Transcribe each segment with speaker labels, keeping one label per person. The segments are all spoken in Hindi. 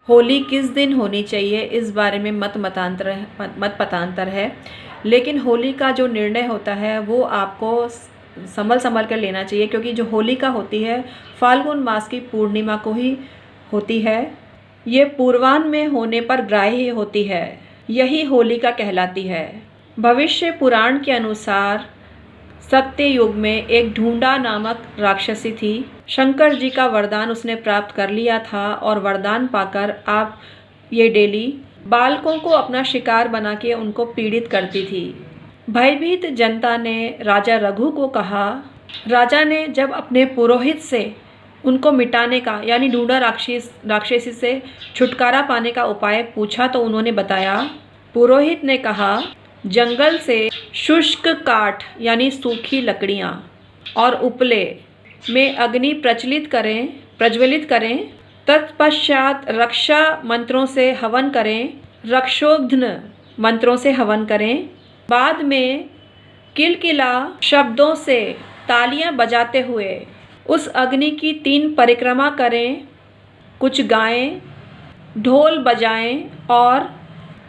Speaker 1: होली किस दिन होनी चाहिए इस बारे में मत पतांतर है, लेकिन होली का जो निर्णय होता है वो आपको संभल कर लेना चाहिए, क्योंकि जो होलिका होती है फाल्गुन मास की पूर्णिमा को ही होती है। ये पूर्वाह्न में होने पर ग्राह्य होती है, यही होलिका कहलाती है। भविष्य पुराण के अनुसार सत्य युग में एक ढूंढा नामक राक्षसी थी। शंकर जी का वरदान उसने प्राप्त कर लिया था और वरदान पाकर आप ये डेली बालकों को अपना शिकार बना के उनको पीड़ित करती थी। भयभीत जनता ने राजा रघु को कहा। राजा ने जब अपने पुरोहित से उनको मिटाने का यानी ढूंढा राक्षसी से छुटकारा पाने का उपाय पूछा तो उन्होंने बताया। पुरोहित ने कहा, जंगल से शुष्क काठ यानी सूखी लकड़ियाँ और उपले में अग्नि प्रज्वलित करें, तत्पश्चात रक्षा मंत्रों से हवन करें, रक्षोघ्न मंत्रों से हवन करें। बाद में किलकिला शब्दों से तालियां बजाते हुए उस अग्नि की 3 परिक्रमा करें, कुछ गाएं, ढोल बजाएं और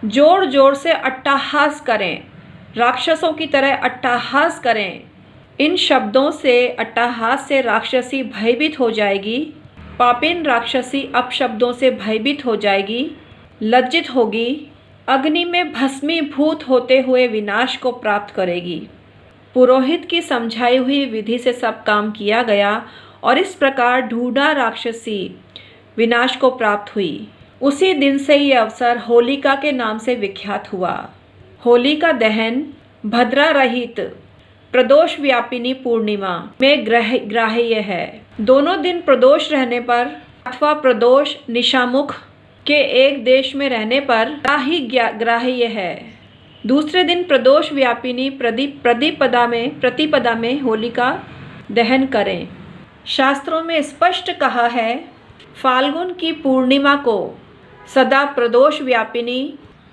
Speaker 1: जोर जोर से अट्टहास करें, राक्षसों की तरह अट्टहास करें। इन शब्दों से अट्टहास से राक्षसी भयभीत हो जाएगी। पापिन राक्षसी अपशब्दों से भयभीत हो जाएगी, लज्जित होगी, अग्नि में भस्मीभूत होते हुए विनाश को प्राप्त करेगी। पुरोहित की समझाई हुई विधि से सब काम किया गया और इस प्रकार ढूंढा राक्षसी विनाश को प्राप्त हुई। उसी दिन से ये अवसर होलिका के नाम से विख्यात हुआ। होलिका दहन भद्रा रहित प्रदोष व्यापिनी पूर्णिमा में ग्राह्य है। दोनों दिन प्रदोष रहने पर अथवा प्रदोष निशामुख के एक देश में रहने पर ग्राह्य है। दूसरे दिन प्रदोष व्यापिनी प्रतिपदा में होलिका दहन करें। शास्त्रों में स्पष्ट कहा है, फाल्गुन की पूर्णिमा को सदा प्रदोष व्यापिनी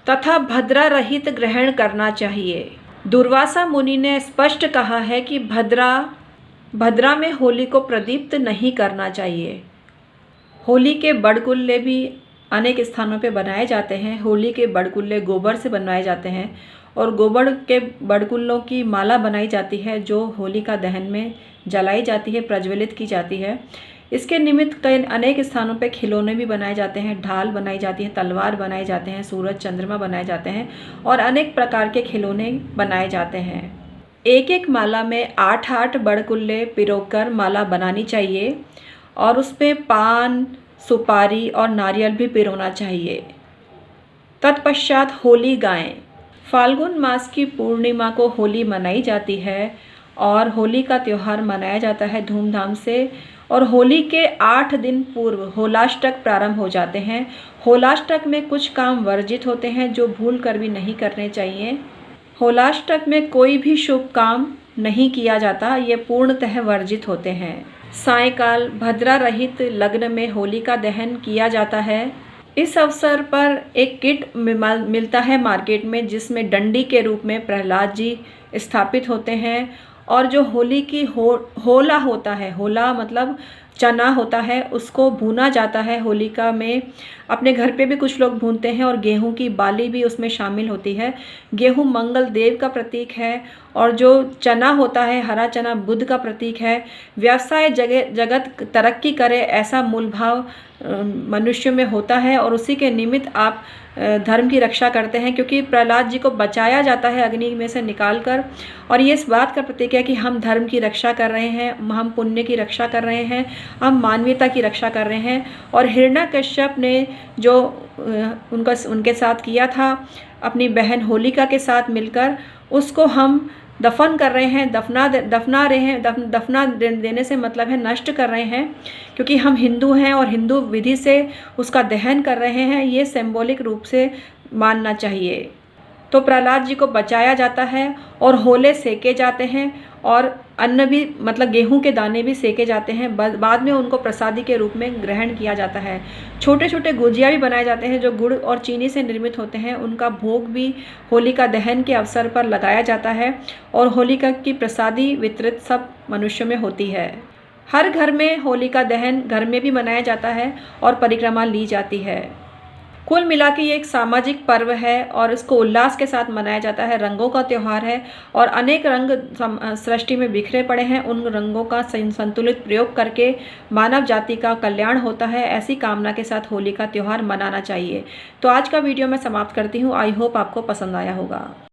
Speaker 1: तथा भद्रा रहित ग्रहण करना चाहिए। दुर्वासा मुनि ने स्पष्ट कहा है कि भद्रा में होली को प्रदीप्त नहीं करना चाहिए। होली के बड़कुल्ले भी अनेक स्थानों पे बनाए जाते हैं। होली के बड़कुल्ले गोबर से बनवाए जाते हैं और गोबर के बड़कुल्लों की माला बनाई जाती है जो होलिका दहन में जलाई जाती है, प्रज्वलित की जाती है। इसके निमित्त कई अनेक स्थानों पे खिलौने भी बनाए जाते हैं, ढाल बनाई जाती है, तलवार बनाए जाते हैं, सूरज चंद्रमा बनाए जाते हैं और अनेक प्रकार के खिलौने बनाए जाते हैं। एक एक माला में 8-8 बड़कुल्ले पिरोकर माला बनानी चाहिए और उस पर पान, सुपारी और नारियल भी पिरोना चाहिए। तत्पश्चात होली गाएं। फाल्गुन मास की पूर्णिमा को होली मनाई जाती है और होली का त्यौहार मनाया जाता है धूमधाम से। और होली के 8 दिन पूर्व होलाष्टक प्रारंभ हो जाते हैं। होलाष्टक में कुछ काम वर्जित होते हैं जो भूल कर भी नहीं करने चाहिए। होलाष्टक में कोई भी शुभ काम नहीं किया जाता, ये पूर्णतः वर्जित होते हैं। सायंकाल भद्रा रहित लग्न में होलिका दहन किया जाता है। इस अवसर पर एक किट मिलता है मार्केट में, जिसमें डंडी के रूप में प्रहलाद जी स्थापित होते हैं और जो होली की होला होता है, होला मतलब चना होता है, उसको भूना जाता है होलिका में। अपने घर पे भी कुछ लोग भूनते हैं और गेहूं की बाली भी उसमें शामिल होती है। गेहूं मंगल देव का प्रतीक है और जो चना होता है, हरा चना, बुध का प्रतीक है। व्यवसाय जगत तरक्की करे ऐसा मूल भाव मनुष्य में होता है और उसी के निमित्त आप धर्म की रक्षा करते हैं, क्योंकि प्रहलाद जी को बचाया जाता है अग्नि में से निकालकर। और ये इस बात का प्रतीक है कि हम धर्म की रक्षा कर रहे हैं, हम पुण्य की रक्षा कर रहे हैं, हम मानवीयता की रक्षा कर रहे हैं। और हिरण्यकश्यप ने जो उनके साथ किया था अपनी बहन होलिका के साथ मिलकर, उसको हम दफन कर रहे हैं, दफना देने से मतलब है नष्ट कर रहे हैं, क्योंकि हम हिंदू हैं और हिंदू विधि से उसका दहन कर रहे हैं। ये सिंबॉलिक रूप से मानना चाहिए। तो प्रहलाद जी को बचाया जाता है और होले सेके जाते हैं और अन्न भी मतलब गेहूं के दाने भी सेके जाते हैं। बाद में उनको प्रसादी के रूप में ग्रहण किया जाता है। छोटे छोटे गुजिया भी बनाए जाते हैं जो गुड़ और चीनी से निर्मित होते हैं। उनका भोग भी होलिका दहन के अवसर पर लगाया जाता है और होलिका की प्रसादी वितरित सब मनुष्यों में होती है। हर घर में होलिका दहन घर में भी मनाया जाता है और परिक्रमा ली जाती है। कुल मिला के ये एक सामाजिक पर्व है और इसको उल्लास के साथ मनाया जाता है। रंगों का त्यौहार है और अनेक रंग सृष्टि में बिखरे पड़े हैं। उन रंगों का संतुलित प्रयोग करके मानव जाति का कल्याण होता है, ऐसी कामना के साथ होली का त्यौहार मनाना चाहिए। तो आज का वीडियो मैं समाप्त करती हूँ। आई होप आपको पसंद आया होगा।